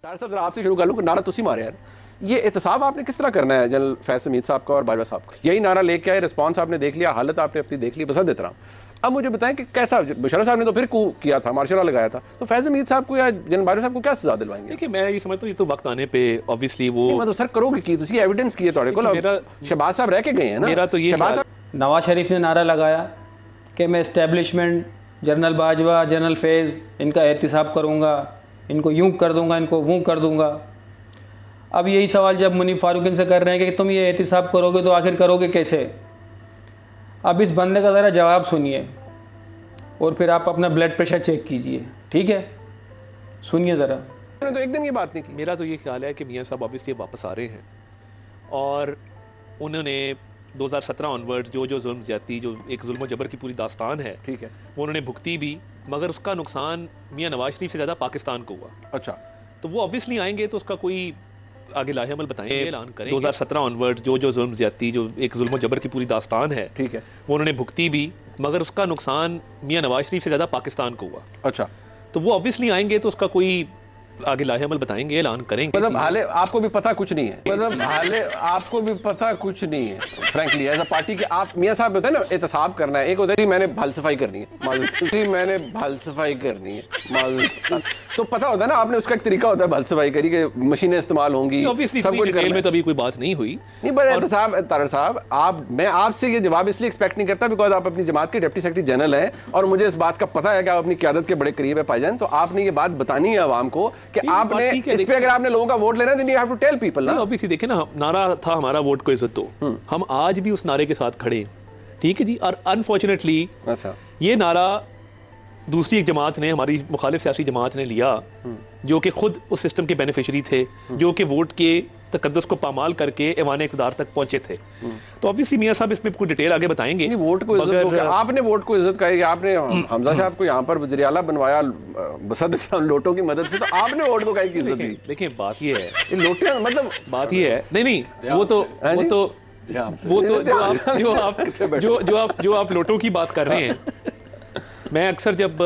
तार साहब जरा आपसे शुरू कर लूँ, नारा तुसी मारे यार। ये एहतसाब आपने किस तरह करना है जनरल फैज हमीद साहब का और बाजवा साहब का? यही नारा लेके आए, रिस्पांस आपने देख लिया, हालत आपने अपनी देख ली, बसंत देता रहा। अब मुझे बताएं कि कैसा, मुशर्रफ साहब ने तो फिर कू किया था, मार्शल लॉ लगाया था, तो फैज हमीद साहब को या जनरल बाजवा साहब को क्या सजा दिलवाएंगे? देखिए मैं ये समझता हूँ ये तो वक्त आने पे ऑब्वियसली वो मतलब सर करोगे की तुसी एविडेंस की है थोड़े को, शहबाज साहब रह के गए हैं ना। मेरा तो ये नवाज शरीफ ने नारा लगाया कि मैं इस्टेब्लिशमेंट, जनरल बाजवा, जनरल फैज़, इनका एहतिसाब करूँगा, इनको यूं कर दूँगा, इनको वो कर दूँगा। अब यही सवाल जब मुनीफ फारूक इनसे कर रहे हैं कि तुम ये एहतिसाब करोगे तो आखिर करोगे कैसे? अब इस बंदे का ज़रा जवाब सुनिए और फिर आप अपना ब्लड प्रेशर चेक कीजिए, ठीक है? सुनिए ज़रा। मैंने तो एक दिन ये बात नहीं की। मेरा तो ये ख्याल है कि मियाँ साहब ऑब्वियसली वापस आ रहे हैं और उन्होंने 2017 ऑनवर्ड्स जो जुल्म ज़्यादती, जो एक जुल्म जबर की पूरी दास्तान है, ठीक है, वो उन्होंने भुगती भी, मगर उसका नुकसान मियाँ नवाज शरीफ से ज़्यादा पाकिस्तान को हुआ। अच्छा, तो वो ऑब्वियसली आएंगे तो उसका कोई आगे लाहे अमल बताएंगे, ऐलान करेंगे। 2017 ऑनवर्ड्स जो जुल्म ज़्यादती, जो एक जुल्म जबर की पूरी दास्तान है, ठीक है, वो उन्होंने भुगती भी, मगर उसका नुकसान मियाँ नवाज शरीफ से ज़्यादा पाकिस्तान को हुआ। अच्छा, तो वो ऑब्वियसली आएंगे तो उसका कोई आगे लाहे अमल बताएंगे, ऐलान करेंगे। मतलब हाले आपको भी पता कुछ नहीं है, मतलब हाले आपको भी पता कुछ नहीं है फ्रैंकली एज अ पार्टी के। आप मियाँ साहब होता है ना एहतसाब करना है, एक होता है मैंने भल सफाई करनी है, मैंने भल सफाई करनी है, तो पता होता है ना, आपने उसका एक तरीका होता है भल सफाई करी के मशीनें इस्तेमाल होंगी, सब कुछ डिटेल में तो अभी कोई बात नहीं हुई। नहीं बस एहतसाब तारर साहब, आप, मैं आपसे ये जवाब इसलिए एक्सपेक्ट नहीं करता बिकॉज आप अपनी जमात के डिप्टी सेक्रेटरी जनरल हैं और मुझे इस बात का पता है कि आप अपनी क़यादत के बड़े करीब है भाईजान। तो आपने ये बात बतानी है आवाम को कि आपने इस पे अगर आपने लोगों का वोट लेना है, then you have to tell people ना। ऑब्वियसली देखें ना, नारा था हमारा वोट को इज्जत दो, हम आज भी उस नारे के साथ खड़े, ठीक है जी। और अनफॉर्चुनेटली अच्छा, ये नारा दूसरी एक जमात ने, हमारी मुखालिफ सियासी जमात ने लिया, जो कि खुद उस सिस्टम के बेनिफिशरी थे, जो कि वोट के तकद्दुस को पामाल करके ऐवान इक़्तिदार तक पहुंचे थे। तो ऑब्वियसली मियाँ साहब इसमें कोई डिटेल आगे बताएंगे। नहीं, वोट को इज्जत दो, आपने वोट को इज्जत कही, आपने हमजा साहब को यहाँ पर वज़ीर आला बनवाया बसद लोटों की मदद से, तो आपने वोट को कहीं की इज्जत दी? देखिए बात ये है, लोटियां मतलब बात ये है, नहीं जो आप लोटों की बात कर रहे हैं, मैं अक्सर जब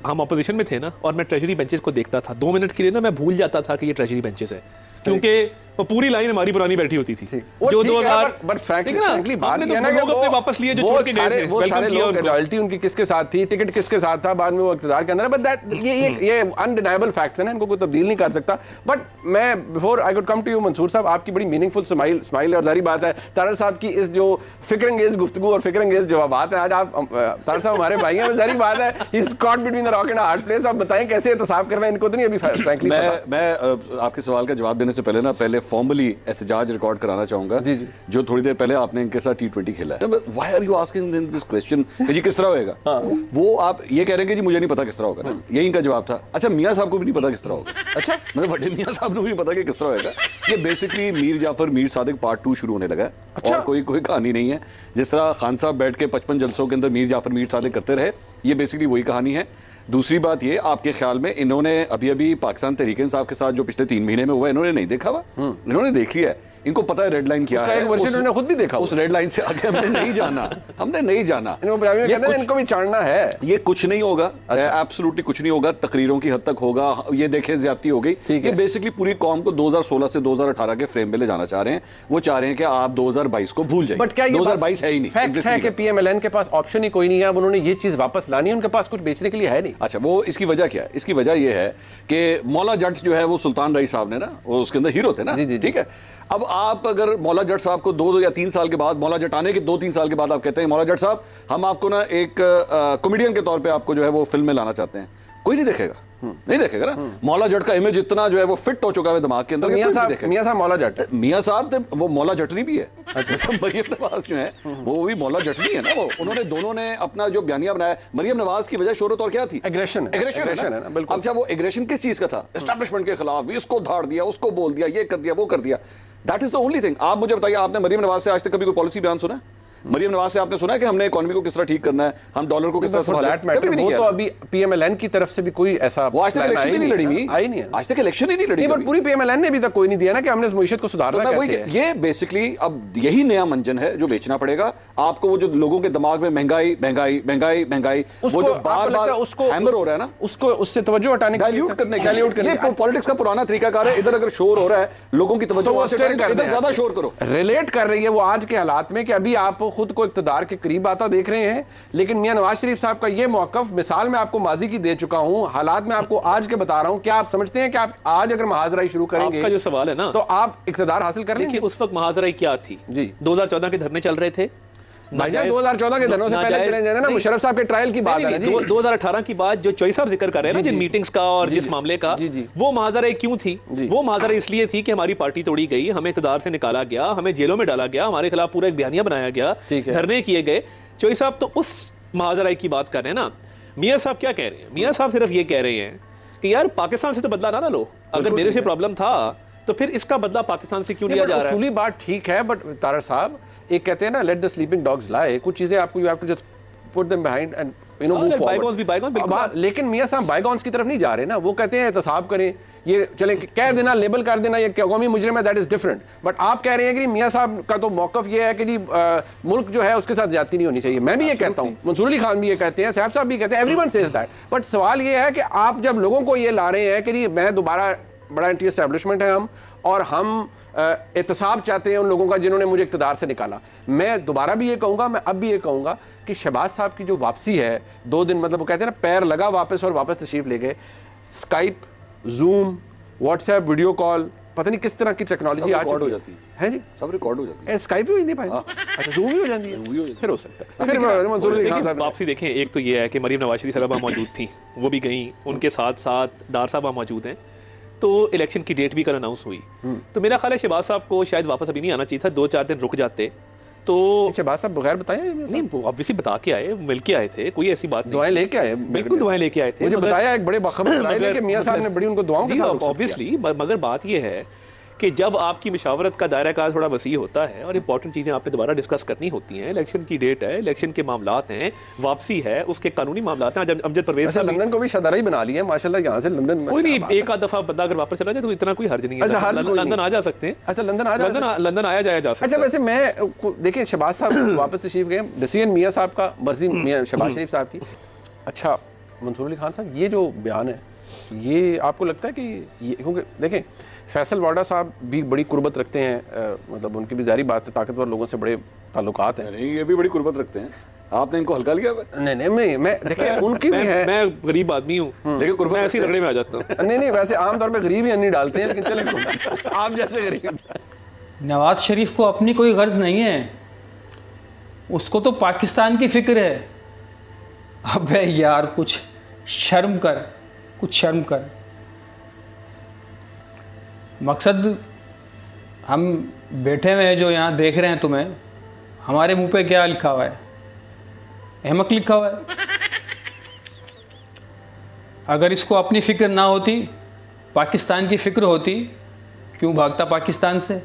हम अपोजिशन में थे ना और मैं ट्रेजरी बेंचेस को देखता था, 2 मिनट के लिए ना मैं भूल जाता था कि ये ट्रेजरी बेंचेस है, क्योंकि वो पूरी लाइन हमारी पुरानी बैठी होती थी जो 2000। बट फ्रैंकली बात नहीं है ना, लोग अपने वापस लिए जो छोड़ के गए थे, वो सारे लोग लॉयल्टी उनकी किसके साथ थी, टिकट किसके साथ था, बाद में वो इक़्तिदार के अंदर, बट दैट ये अनडिनाइबल फैक्ट्स हैं ना, इनको कोई तब्दील नहीं कर सकता। बट मैं before I could come to you Mansoor साहब, आपकी बड़ी मीनिंगफुल स्माइल और जारी बात है तारर साहब की इस जो फिक्र अंगेज गुफ्तगू और फिक्र अंगेज जवाबात है आज आप तारर साहब हमारे भाई हैं, जारी बात है, he is caught between the rock and hard place. आप बताएं कैसे एहतसाब करना है, इनको तो नहीं अभी फ्रैंकली। मैं आपके सवाल का जवाब देने से पहले ना, पहले फॉर्मली एहतजाज रिकॉर्ड कराना चाहूंगा, जी जी, जो थोड़ी देर पहले आपने इनके साथ T20 खेला है। Why are you asking this question, ये किस तरह होएगा? वो आप ये कह रहे हैं कि जी मुझे नहीं पता किस तरह होगा ना, यही इनका जवाब था। अच्छा, मियाँ साहब को भी नहीं पता किस तरह होगा? अच्छा, मतलब बड़े मियाँ साहब को भी नहीं पता कि किस तरह होएगा। ये बेसिकली मीर जाफर मीर सादिक पार्ट 2 शुरू होने लगा है। अच्छा? और कोई कहानी नहीं है। जिस तरह खान साहब बैठ के 55 जलसों के अंदर मीर जाफर मीर सादिक करते रहे, ये बेसिकली वही कहानी है। दूसरी बात ये, आपके ख्याल में इन्होंने अभी पाकिस्तान तहरीक इंसाफ के साथ जो पिछले 3 महीने में हुआ, इन्होंने नहीं देखा हुआ? इन्होंने देख लिया है, इनको पता है रेड लाइन क्या है। एक वर्षन उन्होंने खुद भी देखा, उस रेड लाइन से आगे हमने नहीं जाना, हमने नहीं जाना। इनको भी जानना है, ये कुछ नहीं होगा, एब्सोल्युटली कुछ नहीं होगा, तकरीरों की हद तक होगा। ये देखें ज्यादती हो गई, ये बेसिकली पूरी कौम को 2016 से 2018 के फ्रेम में ले जाना चाह रहे हैं। वो चाह रहे हैं कि आप 2022 को भूल जाइए। बट क्या 2022 है ही नहीं, फैक्ट है कि पीएमएलएन के पास ऑप्शन ही कोई नहीं है, अब उन्होंने ये चीज वापस लानी है, उनके पास कुछ बेचने के लिए है नहीं। अच्छा, वो इसकी वजह क्या है? इसकी वजह ये है कि मौला जट जो है वो सुल्तान रईस साहब ने ना, वो उसके अंदर हीरो थे ना, ठीक है। अब आप अगर मौला जट साहब को 2 या 3 साल के बाद, मौला जट आने के 2-3 साल के बाद आप कहते हैं मौला जट साहब हम आपको ना एक कॉमेडियन के तौर पे आपको जो है वो फिल्म में लाना चाहते हैं, कोई नहीं देखेगा, नहीं देखेगा ना। मौला जट का इमेज इतना जो है वो फिट हो चुका है दिमाग के अंदर। मियां साहब मौला जट, मियां साहब वो मौला जटनी भी है। मरियम नवाज जो है वो भी मौला जटनी है ना। वो उन्होंने दोनों ने अपना जो बयानिया बनाया, मरियम नवाज की वजह शोहरत और क्या थी? एग्रेशन है ना, बिल्कुल। अच्छा, वो एग्रेशन किस चीज का था? एस्टैब्लिशमेंट के खिलाफ, इसको धाड़ दिया, उसको बोल दिया, ये कर दिया, वो कर दिया। That is the only thing. आप मुझे बताइए, आपने मरियम नवाज से आज तक कभी कोई पॉलिसी बयान सुना? मरियम नवाज से आपने सुना है कि हमने इकोनॉमी को किस तरह ठीक करना है, हम डॉलर को किस तरह संभालना है? कभी भी नहीं वो किया। तो अभी PMLN की तरफ से भी कोई ऐसा वो आज तक इलेक्शन ही नहीं लड़ी हुई, आई नहीं है। आज तक इलेक्शन ही नहीं लड़ी। पर पूरी PMLN ने अभी तक कोई नहीं दिया ना कि हमने इस मईशत को सुधारना कैसे है। ये बेसिकली अब यही नया मंजन है जो बेचना पड़ेगा आपको। वो जो लोगों के दिमाग में महंगाई महंगाई महंगाई महंगाई, वो जो बार बार हैमर हो रहा है ना, उसको उससे तवज्जो हटाने, डाइल्यूट करने के पॉलिटिक्स का पुराना तरीकाकार है। इधर अगर शोर हो रहा है लोगों की तवज्जो इधर ज्यादा शोर करो। रिलेट कर रही है वो आज के हालात में कि अभी आप खुद को इक़्तिदार के करीब आता देख रहे हैं, लेकिन मियां नवाज शरीफ साहब का ये मौक़िफ़, मिसाल मैं आपको माजी की दे चुका हूं, हालात में आपको आज के बता रहा हूं। क्या आप समझते हैं कि आप आज अगर महाजराई शुरू करेंगे, आपका जो सवाल है ना, तो आप इक़्तिदार हासिल कर लेंगे? उस वक्त महाजराई क्या थी जी? 2014 के धरने चल रहे थे भाईजान, 2014 के धरनों से पहले चले जाए ना, मुशर्रफ साहब के ट्रायल की बात है जी। 2018 की बात जो चॉइस साहब जिक्र कर रहे हैं ना, जिन मीटिंग्स का और जिस मामले का, वो महाजरा क्यों थी? वो महाजरा इसलिए थी कि हमारी पार्टी तोड़ी गई, हमें इक़्तिदार से निकाला गया, हमें जेलों में डाला गया, हमारे खिलाफ पूरा एक बयानिया बनाया गया, धरने किए गए। चॉइस साहब तो उस महाजराई की बात कर रहे हैं ना। मियां साहब क्या कह रहे हैं? मियां साहब सिर्फ ये कह रहे हैं कि यार पाकिस्तान से तो बदला ना लो, अगर मेरे से प्रॉब्लम था तो फिर इसका बदला पाकिस्तान से क्यों लिया जा रहा है? उसूली बात ठीक है, बट तारड़ साहब एक कहते हैं ना, let the sleeping dogs lie. कुछ चीजें आपको you have to just put them behind and you know move forward. लेकिन मियां साहब बायगॉन्स की तरफ नहीं जा रहे ना, वो कहते हैं एहतसाब करें, ये चले कह देना, लेबल कर देना ये कौमी मुजरिम है, दैट इज डिफरेंट। बट आप कह रहे हैं कि मियां साहब का तो मौकफ ये है कि जी मुल्क जो है उसके साथ ज्यादती नहीं होनी चाहिए। मैं भी ये कहता हूँ, मंसूर अली खान भी ये कहते हैं, साहब साहब भी कहते हैं, एवरीवन सेज दैट। बट सवाल ये है कि आप जब लोगों को ये ला रहे हैं कि जी मैं दोबारा, बड़ा एंटी एस्टैब्लिशमेंट है हम, और हम एहतसाब चाहते हैं उन लोगों का जिन्होंने मुझे इक़्तिदार से निकाला। मैं दोबारा भी ये कहूँगा, मैं अब भी ये कहूँगा कि शहबाज साहब की जो वापसी है 2 दिन, मतलब वो कहते हैं ना पैर लगा वापस और वापस तशरीफ ले गए। Skype, zoom, WhatsApp, video call, पता नहीं किस तरह की टेक्नोलॉजी आ चुकी है जी, सब रिकॉर्ड हो जाती है। स्काइप भी हो नहीं पाए, अच्छा जूम भी हो जाती है, फिर हो सकता है। फिर मंसूर अली खान साहब वापसी देखें, एक तो ये है कि मरीम नवाज शरीफ साहबा मौजूद थी, वो भी गई, उनके साथ साथ डार साहबा मौजूद हैं, तो इलेक्शन की डेट भी कल अनाउंस हुई। तो मेरा ख्याल है शहबाज साहब को शायद वापस अभी नहीं आना चाहिए था, 2-4 दिन रुक जाते तो। शहबाज साहब बगैर बताए नहीं, ऑब्वियसली बता के आए, मिल के आए थे, कोई ऐसी बात नहीं। दुआएं लेके आए, बिल्कुल दुआएं लेके आए थे। मुझे बताया एक बड़े बाखबर राय ने कि मियां साहब ने बड़ी उनको दुआओं के साथ, ऑब्वियसली। मगर बात ये है कि जब आपकी मशावरत का दायरा कार थोड़ा वसी होता है और इंपॉर्टेंट चीज़ें आपने दोबारा डिस्कस करनी होती हैं, इलेक्शन की डेट है, इलेक्शन के मामलात हैं, वापसी है, उसके कानूनी मामलात हैं। जब अमजद परवेज साहब लंदन को भी शदारा ही बना लिया है माशाल्लाह, यहाँ से लंदन में कोई नहीं, एक आध दफा बंदा अगर वापस चला जाए तो इतना कोई हर्ज नहीं है। लंदन आ जा सकते हैं। अच्छा, लंदन आया जाया जा सकता है। अच्छा, वैसे मैं देखिए शहबाज साहब वापस तशरीफ गए, डिसीजन मियां साहब का, मर्जी मियां शहबाज शरीफ साहब की। अच्छा मंसूर अली खान साहब, ये जो बयान है, ये आपको लगता है कि ये, क्योंकि देखें फैसल वाडा साहब भी बड़ी कुर्बत रखते हैं, मतलब उनकी भी जारी बात है, ताकतवर लोगों से बड़े ताल्लुकात हैं। नहीं, ये भी बड़ी कुर्बत रखते हैं, आपने इनको हल्का लिया? नहीं, मैं देखिए उनकी भी है। मैं गरीब आदमी हूँ, लेकिन मैं ऐसी रगड़े में आ जाता हूँ। नहीं, वैसे आमतौर पर गरीब ही अन्नी डालते हैं, लेकिन चले आप जैसे गरीब। नवाज शरीफ को अपनी कोई गर्ज नहीं है, उसको तो पाकिस्तान की फिक्र है। अबे यार कुछ शर्म कर, कुछ शर्म कर। मकसद हम बैठे हुए हैं जो यहाँ देख रहे हैं तुम्हें, हमारे मुंह पे क्या लिखा हुआ है? अहमक लिखा हुआ है। अगर इसको अपनी फिक्र ना होती, पाकिस्तान की फिक्र होती, क्यों भागता पाकिस्तान से?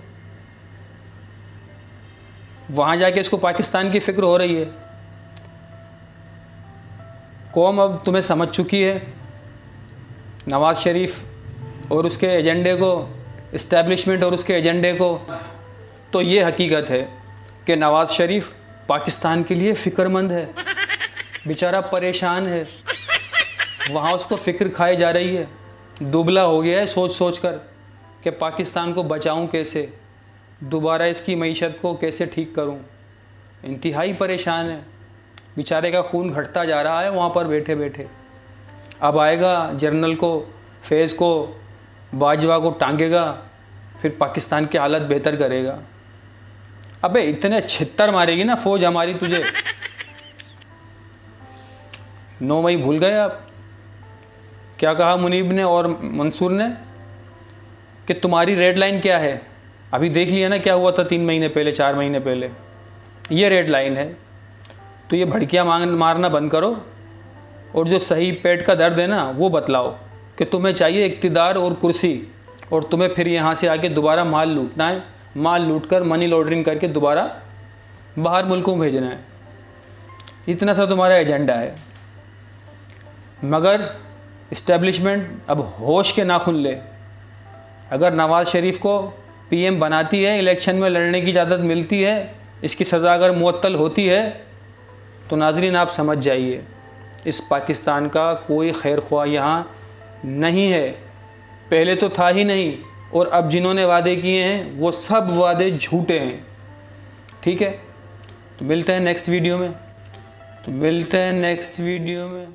वहाँ जाके इसको पाकिस्तान की फिक्र हो रही है। कौम अब तुम्हें समझ चुकी है, नवाज शरीफ और उसके एजेंडे को, इस्टेब्लिशमेंट और उसके एजेंडे को। तो ये हकीकत है कि नवाज शरीफ पाकिस्तान के लिए फ़िक्रमंद है, बेचारा परेशान है। वहाँ उसको फ़िक्र खाई जा रही है, दुबला हो गया है सोच सोच कर कि पाकिस्तान को बचाऊं कैसे, दोबारा इसकी मईशत को कैसे ठीक करूं। इंतहाई परेशान है, बेचारे का खून घटता जा रहा है वहाँ पर बैठे बैठे। अब आएगा जर्नल को, फैज़ को, बाजवा को टांगेगा, फिर पाकिस्तान की हालत बेहतर करेगा। अबे इतने छित्तर मारेगी ना फ़ौज हमारी तुझे। 9 मई भूल गए आप? क्या कहा मुनीब ने और मंसूर ने कि तुम्हारी रेड लाइन क्या है? अभी देख लिया ना क्या हुआ था 3 महीने पहले, 4 महीने पहले। ये रेड लाइन है। तो ये भड़कियाँ मारना बंद करो और जो सही पेट का दर्द है ना वो बतलाओ कि तुम्हें चाहिए इक़्तिदार और कुर्सी, और तुम्हें फिर यहाँ से आके दोबारा माल लूटना है। माल लूट कर, मनी लॉन्ड्रिंग करके दोबारा बाहर मुल्कों में भेजना है, इतना सा तुम्हारा एजेंडा है। मगर इस्टेब्लिशमेंट अब होश के नाखुन ले। अगर नवाज़ शरीफ को पीएम बनाती है, इलेक्शन में लड़ने की इजाज़त मिलती है, इसकी सज़ा अगर मुअत्तल होती है, तो नाज़रीन आप समझ जाइए इस पाकिस्तान का कोई खैर ख्वाह यहाँ नहीं है। पहले तो था ही नहीं, और अब जिन्होंने वादे किए हैं वो सब वादे झूठे हैं। ठीक है, तो मिलते हैं नेक्स्ट वीडियो में।